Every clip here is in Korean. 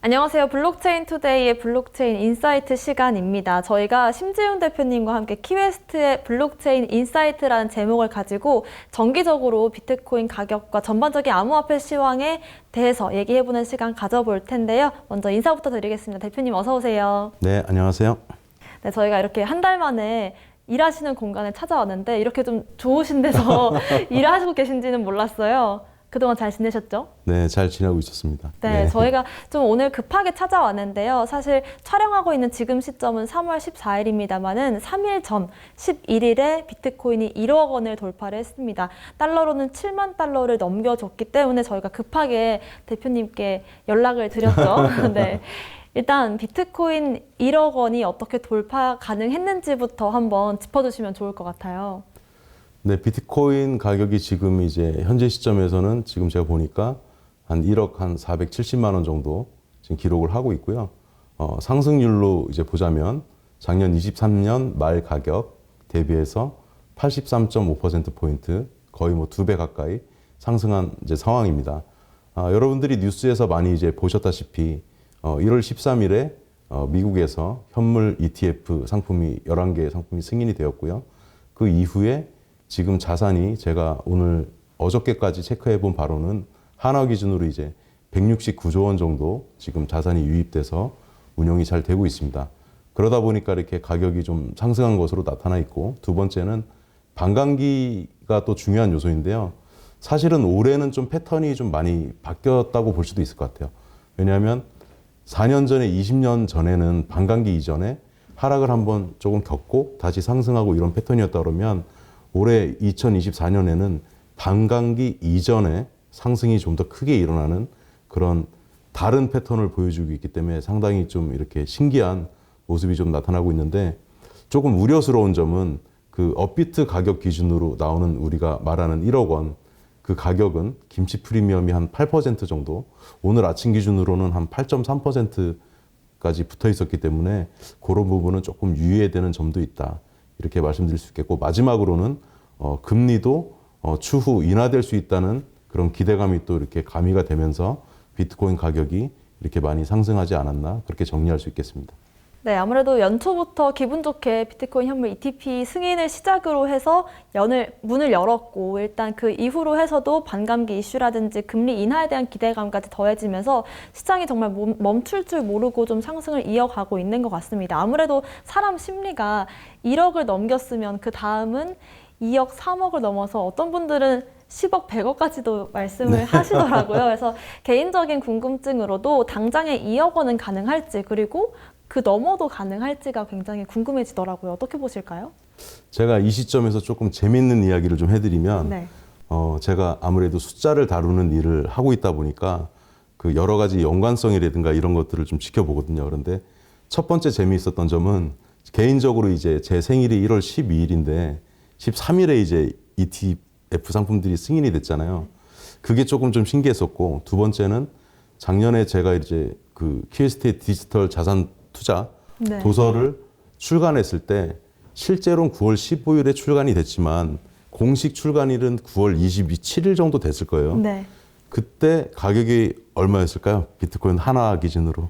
안녕하세요. 블록체인 투데이의 블록체인 인사이트 시간입니다. 저희가 심지훈 대표님과 함께 키웨스트의 블록체인 인사이트라는 제목을 가지고 정기적으로 비트코인 가격과 전반적인 암호화폐 시황에 대해서 얘기해보는 시간 가져볼 텐데요. 먼저 인사부터 드리겠습니다. 대표님 어서 오세요. 네, 안녕하세요. 네, 저희가 이렇게 한 달 만에 일하시는 공간에 찾아왔는데 이렇게 좀 좋으신 데서 일하시고 계신지는 몰랐어요. 그동안 잘 지내셨죠? 네, 잘 지내고 있었습니다. 네, 저희가 좀 오늘 급하게 찾아왔는데요. 사실 촬영하고 있는 지금 시점은 3월 14일입니다만은 3일 전 11일에 비트코인이 1억 원을 돌파를 했습니다. 달러로는 7만 달러를 넘겨줬기 때문에 저희가 급하게 대표님께 연락을 드렸죠. 네. 일단 비트코인 1억 원이 어떻게 돌파 가능했는지부터 한번 짚어주시면 좋을 것 같아요. 네, 비트코인 가격이 지금 이제 현재 시점에서는 지금 제가 보니까 한 1억 한 470만 원 정도 지금 기록을 하고 있고요. 상승률로 이제 보자면 작년 23년 말 가격 대비해서 83.5%포인트 거의 뭐 2배 가까이 상승한 이제 상황입니다. 여러분들이 뉴스에서 많이 이제 보셨다시피 1월 13일에 미국에서 현물 ETF 상품이 11개 상품이 승인이 되었고요. 그 이후에 지금 자산이 제가 오늘 어저께까지 체크해 본 바로는 한화 기준으로 이제 169조 원 정도 지금 자산이 유입돼서 운영이 잘 되고 있습니다. 그러다 보니까 이렇게 가격이 좀 상승한 것으로 나타나 있고, 두 번째는 반감기가 또 중요한 요소인데요. 사실은 올해는 좀 패턴이 좀 많이 바뀌었다고 볼 수도 있을 것 같아요. 왜냐하면 4년 전에 20년 전에는 반감기 이전에 하락을 한번 조금 겪고 다시 상승하고 이런 패턴이었다 그러면 올해 2024년에는 반감기 이전에 상승이 좀 더 크게 일어나는 그런 다른 패턴을 보여주고 있기 때문에 상당히 좀 이렇게 신기한 모습이 좀 나타나고 있는데, 조금 우려스러운 점은 그 업비트 가격 기준으로 나오는 우리가 말하는 1억 원, 그 가격은 김치 프리미엄이 한 8% 정도, 오늘 아침 기준으로는 한 8.3%까지 붙어 있었기 때문에 그런 부분은 조금 유의해야 되는 점도 있다. 이렇게 말씀드릴 수 있겠고, 마지막으로는 금리도 추후 인하될 수 있다는 그런 기대감이 또 이렇게 가미가 되면서 비트코인 가격이 이렇게 많이 상승하지 않았나, 그렇게 정리할 수 있겠습니다. 네, 아무래도 연초부터 기분 좋게 비트코인 현물 ETP 승인을 시작으로 해서 문을 열었고, 일단 그 이후로 해서도 반감기 이슈라든지 금리 인하에 대한 기대감까지 더해지면서 시장이 정말 멈출 줄 모르고 좀 상승을 이어가고 있는 것 같습니다. 아무래도 사람 심리가 1억을 넘겼으면 그 다음은 2억, 3억을 넘어서 어떤 분들은 10억, 100억까지도 말씀을 하시더라고요. 그래서 개인적인 궁금증으로도 당장에 2억 원은 가능할지, 그리고 그 넘어도 가능할지가 굉장히 궁금해지더라고요. 어떻게 보실까요? 제가 이 시점에서 조금 재밌는 이야기를 좀 해드리면, 네. 제가 아무래도 숫자를 다루는 일을 하고 있다 보니까 그 여러 가지 연관성이라든가 이런 것들을 좀 지켜보거든요. 그런데 첫 번째 재미있었던 점은, 개인적으로 이제 제 생일이 1월 12일인데 13일에 이제 ETF 상품들이 승인이 됐잖아요. 그게 조금 좀 신기했었고, 두 번째는 작년에 제가 이제 그 키웨스트의 디지털 자산 투자 도서를 출간했을 때 실제로는 9월 15일에 출간이 됐지만 공식 출간일은 9월 27일 정도 됐을 거예요. 네. 그때 가격이 얼마였을까요? 비트코인 하나 기준으로.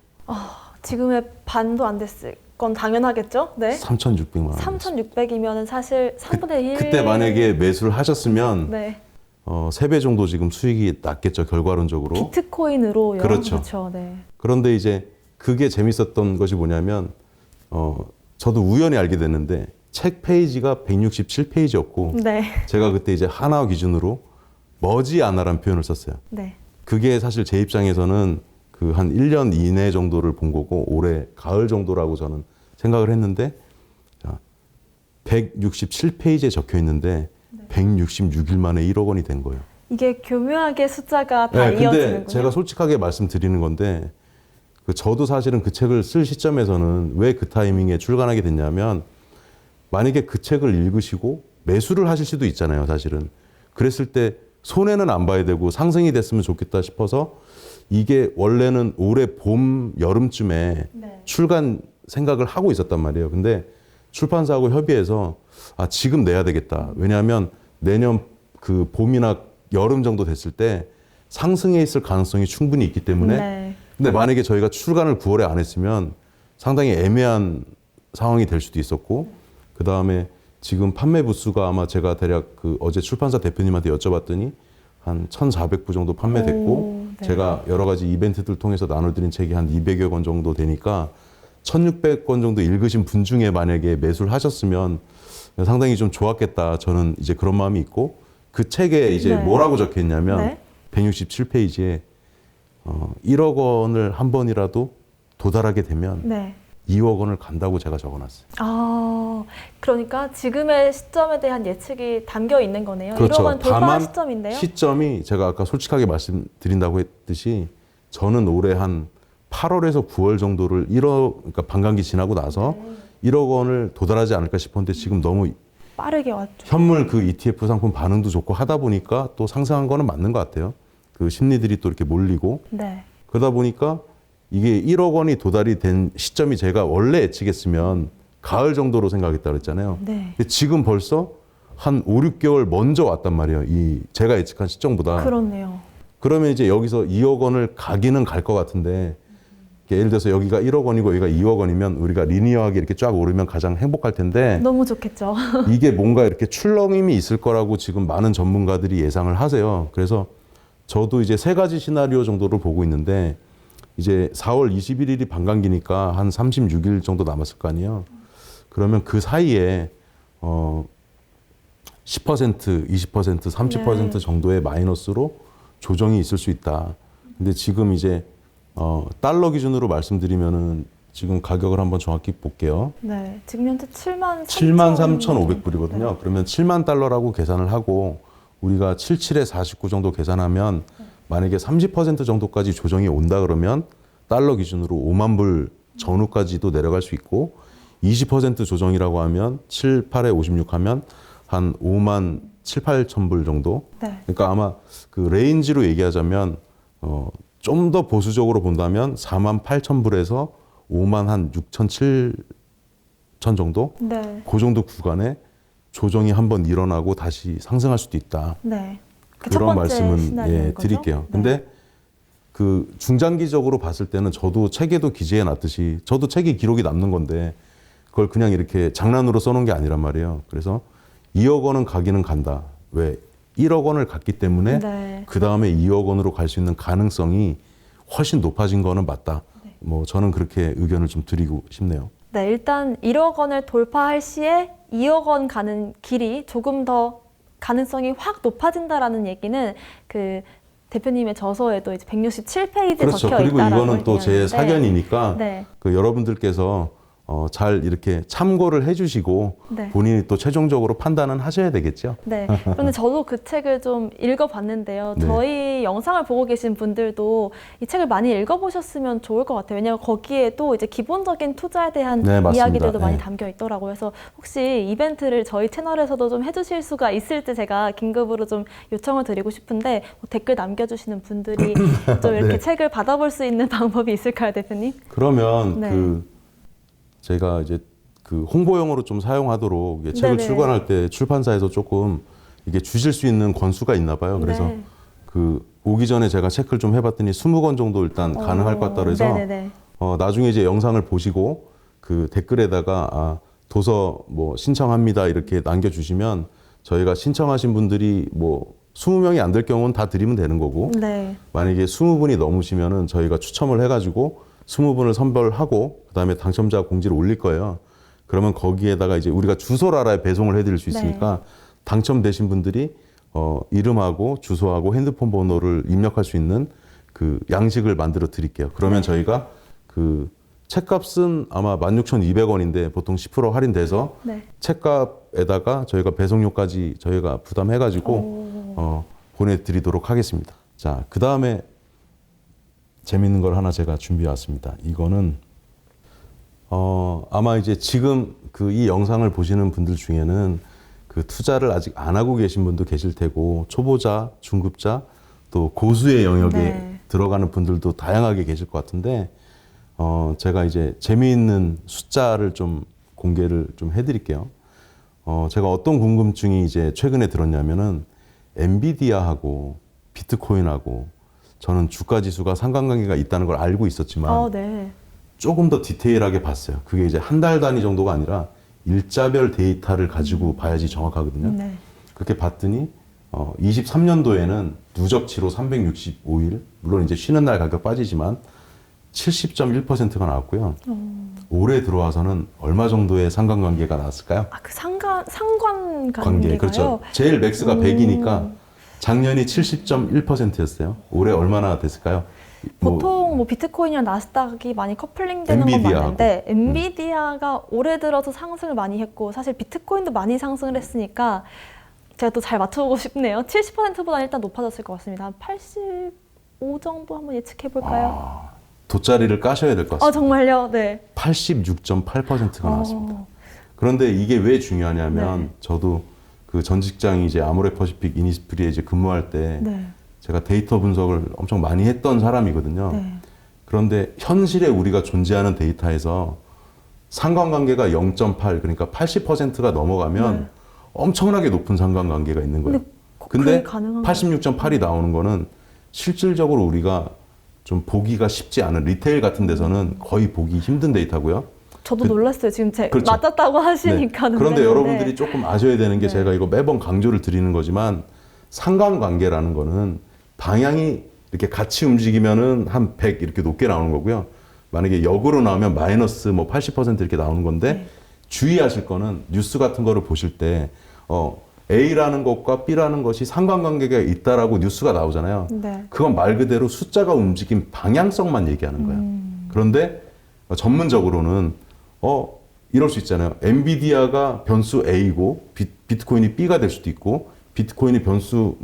지금의 반도 안 됐을 건 당연하겠죠? 네. 3,600만 원. 3,600이면 사실 3분의 1. 그때 만약에 매수를 하셨으면 네. 3배 정도 지금 수익이 났겠죠, 결과론적으로. 비트코인으로요. 그렇죠. 그렇죠. 네. 그런데 이제 그게 재밌었던 것이 뭐냐면, 저도 우연히 알게 됐는데 책 페이지가 167페이지였고, 네. 제가 그때 이제 하나 기준으로 머지않아라는 표현을 썼어요. 네. 그게 사실 제 입장에서는 그 한 1년 이내 정도를 본 거고, 올해 가을 정도라고 저는 생각을 했는데, 167페이지에 적혀 있는데 166일 만에 1억 원이 된 거예요. 이게 교묘하게 숫자가 다 네, 근데 이어지는군요. 제가 솔직하게 말씀드리는 건데, 저도 사실은 그 책을 쓸 시점에서는 왜 그 타이밍에 출간하게 됐냐면, 만약에 그 책을 읽으시고 매수를 하실 수도 있잖아요, 사실은. 그랬을 때 손해는 안 봐야 되고 상승이 됐으면 좋겠다 싶어서, 이게 원래는 올해 봄, 여름쯤에 출간 생각을 하고 있었단 말이에요. 근데 출판사하고 협의해서 지금 내야 되겠다. 왜냐하면 내년 그 봄이나 여름 정도 됐을 때 상승해 있을 가능성이 충분히 있기 때문에 근데 만약에 저희가 출간을 9월에 안 했으면 상당히 애매한 상황이 될 수도 있었고, 그 다음에 지금 판매 부수가 아마 제가 대략 그 어제 출판사 대표님한테 여쭤봤더니 한 1,400부 정도 판매됐고, 오, 네. 제가 여러 가지 이벤트들 통해서 나눠드린 책이 한 200여 권 정도 되니까 1,600권 정도 읽으신 분 중에 만약에 매수를 하셨으면 상당히 좀 좋았겠다. 저는 이제 그런 마음이 있고, 그 책에 이제 네. 뭐라고 적혀 있냐면 네. 167페이지에 1억 원을 한 번이라도 도달하게 되면 네. 2억 원을 간다고 제가 적어놨어요. 아, 그러니까 지금의 시점에 대한 예측이 담겨 있는 거네요. 그렇죠. 1억 원 돌파 다만 시점인데요. 시점이 제가 아까 솔직하게 말씀드린다고 했듯이 저는 올해 한 8월에서 9월 정도를 1억, 그러니까 반감기 지나고 나서 1억 원을 도달하지 않을까 싶었는데 지금 너무 빠르게 왔죠. 현물 그 ETF 상품 반응도 좋고 하다 보니까 또 상승한 거는 맞는 것 같아요. 그 심리들이 또 이렇게 몰리고 네. 그러다 보니까 이게 1억 원이 도달이 된 시점이 제가 원래 예측했으면 가을 정도로 생각했다 그랬잖아요. 네. 근데 지금 벌써 한 5, 6개월 먼저 왔단 말이에요. 이 제가 예측한 시점보다. 그렇네요. 그러면 이제 여기서 2억 원을 가기는 갈 것 같은데 예를 들어서 여기가 1억 원이고 여기가 2억 원이면 우리가 리니어하게 이렇게 쫙 오르면 가장 행복할 텐데 너무 좋겠죠. 이게 뭔가 이렇게 출렁임이 있을 거라고 지금 많은 전문가들이 예상을 하세요. 그래서 저도 이제 세 가지 시나리오 정도를 보고 있는데 이제 4월 21일이 반감기니까 한 36일 정도 남았을 거 아니에요. 그러면 그 사이에 10%, 20%, 30% 네. 정도의 마이너스로 조정이 있을 수 있다. 근데 지금 이제 달러 기준으로 말씀드리면은 지금 가격을 한번 정확히 볼게요. 네. 지금 현재 73,500불이거든요. 네. 그러면 7만 달러라고 계산을 하고 우리가 77에 49 정도 계산하면 만약에 30% 정도까지 조정이 온다 그러면 달러 기준으로 5만 불 전후까지도 내려갈 수 있고 20% 조정이라고 하면 7, 8에 56 하면 한 5만 7, 8천 불 정도. 네. 그러니까 아마 그 레인지로 얘기하자면 좀 더 보수적으로 본다면 4만 8천 불에서 5만 한 6천 7천 정도? 네. 그 정도 구간에 조정이 한번 일어나고 다시 상승할 수도 있다. 네. 그첫 그런 번째 말씀은 시나리오인 거죠? 드릴게요. 네. 근데 그 중장기적으로 봤을 때는 저도 책에도 기재해 놨듯이 저도 책이 기록이 남는 건데 그걸 그냥 이렇게 장난으로 써놓은 게 아니란 말이에요. 그래서 2억 원은 가기는 간다. 왜? 1억 원을 갔기 때문에 네. 그 다음에 2억 원으로 갈 수 있는 가능성이 훨씬 높아진 거는 맞다. 뭐 저는 그렇게 의견을 좀 드리고 싶네요. 네, 일단 1억 원을 돌파할 시에 2억 원 가는 길이 조금 더 가능성이 확 높아진다라는 얘기는 그 대표님의 저서에도 이제 167페이지에 그렇죠. 적혀 그리고 있다라고 이거는 또 제 얘기하는데 사견이니까 네. 그 여러분들께서 잘 이렇게 참고를 해주시고 네. 본인이 또 최종적으로 판단은 하셔야 되겠죠. 네. 그런데 저도 그 책을 좀 읽어봤는데요. 네. 저희 영상을 보고 계신 분들도 이 책을 많이 읽어보셨으면 좋을 것 같아요. 왜냐하면 거기에도 이제 기본적인 투자에 대한 네, 맞습니다. 이야기들도 많이 네. 담겨 있더라고요. 그래서 혹시 이벤트를 저희 채널에서도 좀 해주실 수가 있을지 제가 긴급으로 좀 요청을 드리고 싶은데 뭐 댓글 남겨주시는 분들이 좀 이렇게 네. 책을 받아볼 수 있는 방법이 있을까요, 대표님? 그러면 네. 제가 이제 그 홍보용으로 좀 사용하도록 이게 책을 네네. 출간할 때 출판사에서 조금 이게 주실 수 있는 권수가 있나 봐요. 그래서 네. 그 오기 전에 제가 체크를 좀 해봤더니 20권 정도 일단 가능할 것 같다 그래서 네네네. 나중에 이제 영상을 보시고 그 댓글에다가 도서 뭐 신청합니다 이렇게 남겨주시면 저희가 신청하신 분들이 뭐 20명이 안 될 경우는 다 드리면 되는 거고 네. 만약에 20분이 넘으시면은 저희가 추첨을 해가지고 20분을 선별하고 그다음에 당첨자 공지를 올릴 거예요. 그러면 거기에다가 이제 우리가 주소를 알아야 배송을 해드릴 수 있으니까 당첨되신 분들이 이름하고 주소하고 핸드폰 번호를 입력할 수 있는 그 양식을 만들어 드릴게요. 그러면 저희가 그 책값은 아마 16,200원인데 보통 10% 할인돼서 네. 책값에다가 저희가 배송료까지 저희가 부담해가지고 보내드리도록 하겠습니다. 자, 그 다음에 재밌는 걸 하나 제가 준비해 왔습니다. 이거는 아마 이제 지금 그 이 영상을 보시는 분들 중에는 그 투자를 아직 안 하고 계신 분도 계실 테고 초보자, 중급자, 또 고수의 영역에 네. 들어가는 분들도 다양하게 계실 것 같은데 제가 이제 재미있는 숫자를 좀 공개를 좀 해드릴게요. 제가 어떤 궁금증이 이제 최근에 들었냐면은 엔비디아하고 비트코인하고 저는 주가 지수가 상관관계가 있다는 걸 알고 있었지만 네. 조금 더 디테일하게 봤어요. 그게 이제 한 달 단위 정도가 아니라 일자별 데이터를 가지고 봐야지 정확하거든요. 네. 그렇게 봤더니 23년도에는 누적치로 365일, 물론 이제 쉬는 날 가격 빠지지만 70.1%가 나왔고요. 올해 들어와서는 얼마 정도의 상관관계가 나왔을까요? 그 상관관계가요? 그렇죠. 제일 맥스가 100이니까 작년이 70.1%였어요. 올해 얼마나 됐을까요? 보통 뭐 비트코인이랑 나스닥이 많이 커플링되는 건 엔비디아하고. 맞는데 엔비디아가 올해 들어서 상승을 많이 했고 사실 비트코인도 많이 상승을 했으니까 제가 또 잘 맞춰보고 싶네요. 70%보다는 일단 높아졌을 것 같습니다. 한 85 정도 한번 예측해 볼까요? 돗자리를 까셔야 될 것 같습니다. 정말요? 네. 86.8%가 나왔습니다. 그런데 이게 왜 중요하냐면 네. 저도 그 전 직장이 이제 아모레퍼시픽 이니스프리에 이제 근무할 때 네. 제가 데이터 분석을 엄청 많이 했던 사람이거든요. 네. 그런데 현실에 우리가 존재하는 데이터에서 상관관계가 0.8 그러니까 80%가 넘어가면 네. 엄청나게 높은 상관관계가 있는 거예요. 그게 근데 가능한 86.8이 나오는 거는 실질적으로 우리가 좀 보기가 쉽지 않은 리테일 같은 데서는 거의 보기 힘든 데이터고요. 저도 놀랐어요. 지금 그렇죠. 맞았다고 하시니까. 네. 그런데 놀랐는데. 여러분들이 조금 아셔야 되는 게 네. 제가 이거 매번 강조를 드리는 거지만 상관관계라는 거는 방향이 이렇게 같이 움직이면은 한 100 이렇게 높게 나오는 거고요. 만약에 역으로 나오면 마이너스 뭐 80% 이렇게 나오는 건데 네. 주의하실 거는 뉴스 같은 거를 보실 때 A라는 것과 B라는 것이 상관관계가 있다라고 뉴스가 나오잖아요. 네. 그건 말 그대로 숫자가 움직인 방향성만 얘기하는 거예요. 그런데 전문적으로는 이럴 수 있잖아요. 엔비디아가 변수 A고 비트코인이 B가 될 수도 있고 비트코인이 변수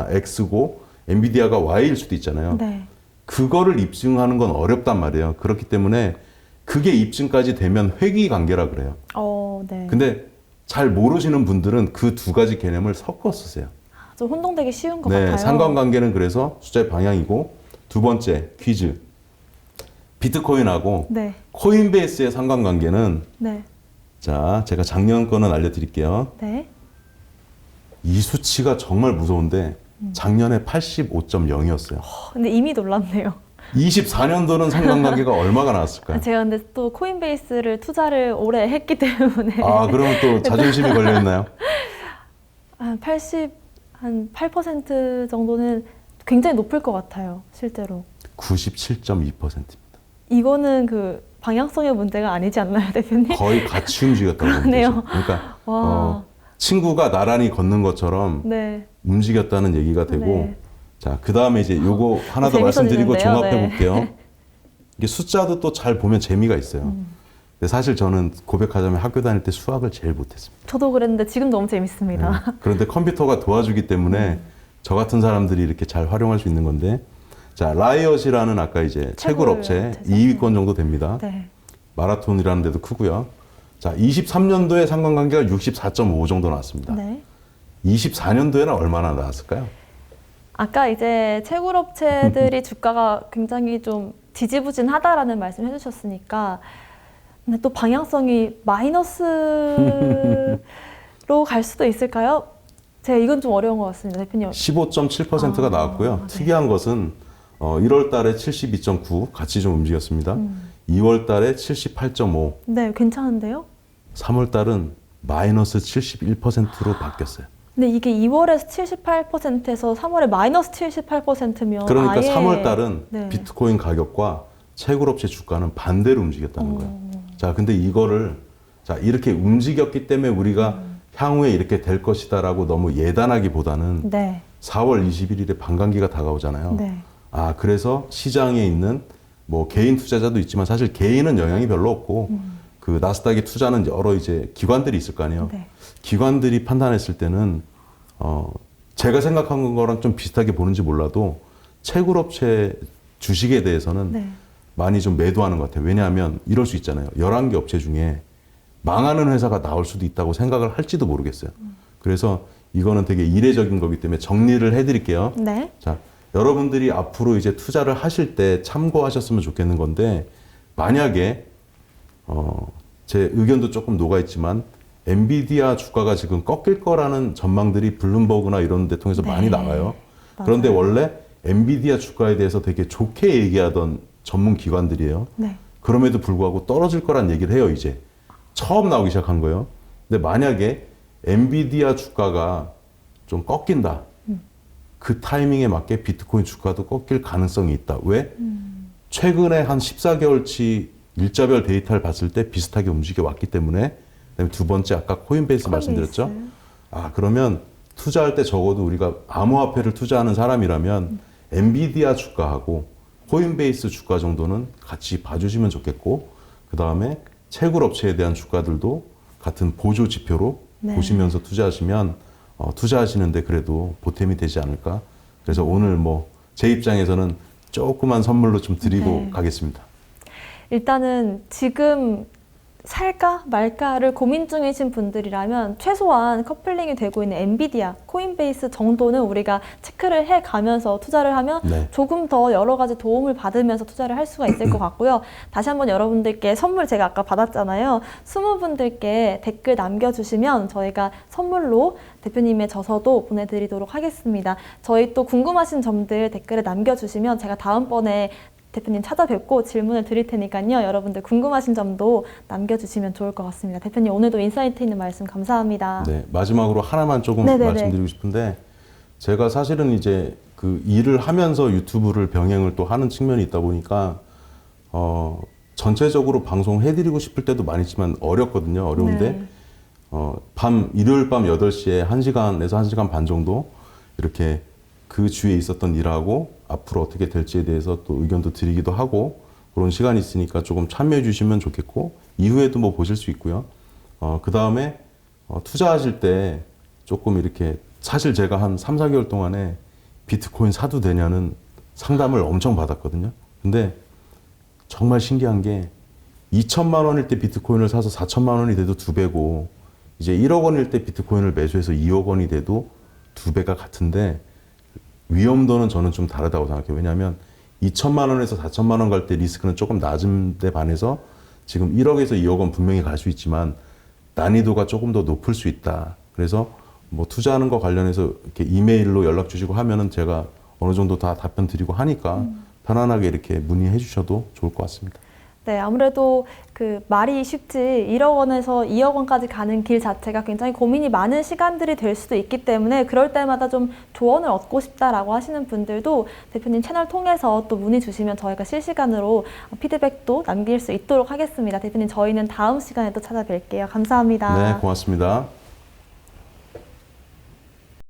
X고 엔비디아가 Y일 수도 있잖아요. 네. 그거를 입증하는 건 어렵단 말이에요. 그렇기 때문에 그게 입증까지 되면 회귀 관계라 그래요. 네. 근데 잘 모르시는 분들은 그 두 가지 개념을 섞어 쓰세요. 좀 혼동되기 쉬운 것 네, 같아요. 상관관계는 그래서 숫자의 방향이고 두 번째 퀴즈. 비트코인하고 네. 코인베이스의 상관관계는 네. 자, 제가 작년 거는 알려드릴게요. 네. 이 수치가 정말 무서운데 작년에 85.0이었어요. 근데 이미 놀랐네요. 24년도는 상관관계가 얼마가 나왔을까요? 제가 근데 또 코인베이스를 투자를 오래 했기 때문에 그러면 또 자존심이 걸려있나요? 한 8% 정도는 굉장히 높을 것 같아요. 실제로. 97.2%입니다. 이거는 그 방향성의 문제가 아니지 않나요, 대표님? 거의 같이 움직였다고 보면 그러네요. 되죠. 그러니까 와. 친구가 나란히 걷는 것처럼 네. 움직였다는 얘기가 되고 네. 자, 그 다음에 이제 요거 하나 더 말씀드리고 재밌어지는데요. 종합해 네. 볼게요. 이게 숫자도 또 잘 보면 재미가 있어요. 근데 사실 저는 고백하자면 학교 다닐 때 수학을 제일 못했습니다. 저도 그랬는데 지금 너무 재밌습니다. 그런데 컴퓨터가 도와주기 때문에 저 같은 사람들이 이렇게 잘 활용할 수 있는 건데 자, 라이엇이라는 아까 이제 채굴 업체 업체죠. 2위권 정도 됩니다. 네. 마라톤이라는 데도 크고요. 자, 23년도에 상관관계가 64.5 정도 나왔습니다. 네. 24년도에는 얼마나 나왔을까요? 아까 이제 채굴업체들이 주가가 굉장히 좀 지지부진하다라는 말씀 해주셨으니까 근데 또 방향성이 마이너스로 갈 수도 있을까요? 제가 이건 좀 어려운 것 같습니다, 대표님. 15.7%가 나왔고요. 네. 특이한 것은 1월 달에 72.9 같이 좀 움직였습니다. 2월 달에 78.5, 네, 괜찮은데요? 3월 달은 마이너스 71%로 바뀌었어요. 근데 이게 2월에서 78%에서 3월에 마이너스 78%면 그러니까 아예 3월 달은 네. 비트코인 가격과 채굴업체 주가는 반대로 움직였다는 거예요. 자, 근데 이거를 자, 이렇게 움직였기 때문에 우리가 향후에 이렇게 될 것이다라고 너무 예단하기보다는 네. 4월 21일에 반감기가 다가오잖아요. 네. 그래서 시장에 있는 뭐 개인 투자자도 있지만 사실 개인은 영향이 별로 없고 그 나스닥에 투자는 여러 이제 기관들이 있을 거 아니에요. 네. 기관들이 판단했을 때는 제가 생각한 거랑 좀 비슷하게 보는지 몰라도 채굴업체 주식에 대해서는 네. 많이 좀 매도하는 것 같아요. 왜냐하면 이럴 수 있잖아요. 11개 업체 중에 망하는 회사가 나올 수도 있다고 생각을 할지도 모르겠어요. 그래서 이거는 되게 이례적인 거기 때문에 정리를 해드릴게요. 네. 자, 여러분들이 앞으로 이제 투자를 하실 때 참고하셨으면 좋겠는 건데 만약에 제 의견도 조금 녹아있지만 엔비디아 주가가 지금 꺾일 거라는 전망들이 블룸버그나 이런 데 통해서 네. 많이 나가요. 맞아요. 그런데 원래 엔비디아 주가에 대해서 되게 좋게 얘기하던 전문 기관들이에요. 네. 그럼에도 불구하고 떨어질 거란 얘기를 해요, 이제. 처음 나오기 시작한 거예요. 근데 만약에 엔비디아 주가가 좀 꺾인다. 그 타이밍에 맞게 비트코인 주가도 꺾일 가능성이 있다. 왜? 최근에 한 14개월치 일자별 데이터를 봤을 때 비슷하게 움직여 왔기 때문에. 그다음에 두 번째 아까 코인베이스 말씀드렸죠. 아, 그러면 투자할 때 적어도 우리가 암호화폐를 투자하는 사람이라면 엔비디아 주가하고 코인베이스 주가 정도는 같이 봐주시면 좋겠고, 그 다음에 채굴 업체에 대한 주가들도 같은 보조 지표로 네. 보시면서 투자하시면 투자하시는데 그래도 보탬이 되지 않을까. 그래서 오늘 뭐 제 입장에서는 조그만 선물로 좀 드리고 네. 가겠습니다. 일단은 지금 살까 말까를 고민 중이신 분들이라면 최소한 커플링이 되고 있는 엔비디아, 코인베이스 정도는 우리가 체크를 해 가면서 투자를 하면 네. 조금 더 여러 가지 도움을 받으면서 투자를 할 수가 있을 것 같고요. 다시 한번 여러분들께 선물 제가 아까 받았잖아요. 20분들께 댓글 남겨주시면 저희가 선물로 대표님의 저서도 보내드리도록 하겠습니다. 저희 또 궁금하신 점들 댓글에 남겨주시면 제가 다음번에 대표님 찾아뵙고 질문을 드릴 테니까요. 여러분들 궁금하신 점도 남겨주시면 좋을 것 같습니다. 대표님 오늘도 인사이트 있는 말씀 감사합니다. 네, 마지막으로 하나만 조금 네네네. 말씀드리고 싶은데, 제가 사실은 이제 그 일을 하면서 유튜브를 병행을 또 하는 측면이 있다 보니까 전체적으로 방송해드리고 싶을 때도 많이 있지만 어렵거든요. 어려운데 네. 일요일 밤 8시에 1시간에서 1시간 반 정도 이렇게 그 주위에 있었던 일하고 앞으로 어떻게 될지에 대해서 또 의견도 드리기도 하고, 그런 시간이 있으니까 조금 참여해 주시면 좋겠고, 이후에도 뭐 보실 수 있고요. 그 다음에 투자하실 때 조금 이렇게, 사실 제가 한 3, 4개월 동안에 비트코인 사도 되냐는 상담을 엄청 받았거든요. 근데 정말 신기한 게 2천만 원일 때 비트코인을 사서 4천만 원이 돼도 2배고, 이제 1억 원일 때 비트코인을 매수해서 2억 원이 돼도 2배가 같은데, 위험도는 저는 좀 다르다고 생각해요. 왜냐하면 2천만 원에서 4천만 원 갈 때 리스크는 조금 낮은 데 반해서 지금 1억에서 2억 원 분명히 갈 수 있지만 난이도가 조금 더 높을 수 있다. 그래서 뭐 투자하는 거 관련해서 이렇게 이메일로 연락 주시고 하면은 제가 어느 정도 다 답변 드리고 하니까 편안하게 이렇게 문의해 주셔도 좋을 것 같습니다. 네, 아무래도 그 말이 쉽지 1억 원에서 2억 원까지 가는 길 자체가 굉장히 고민이 많은 시간들이 될 수도 있기 때문에 그럴 때마다 좀 조언을 얻고 싶다라고 하시는 분들도 대표님 채널 통해서 또 문의 주시면 저희가 실시간으로 피드백도 남길 수 있도록 하겠습니다. 대표님 저희는 다음 시간에 또 찾아뵐게요. 감사합니다. 네, 고맙습니다.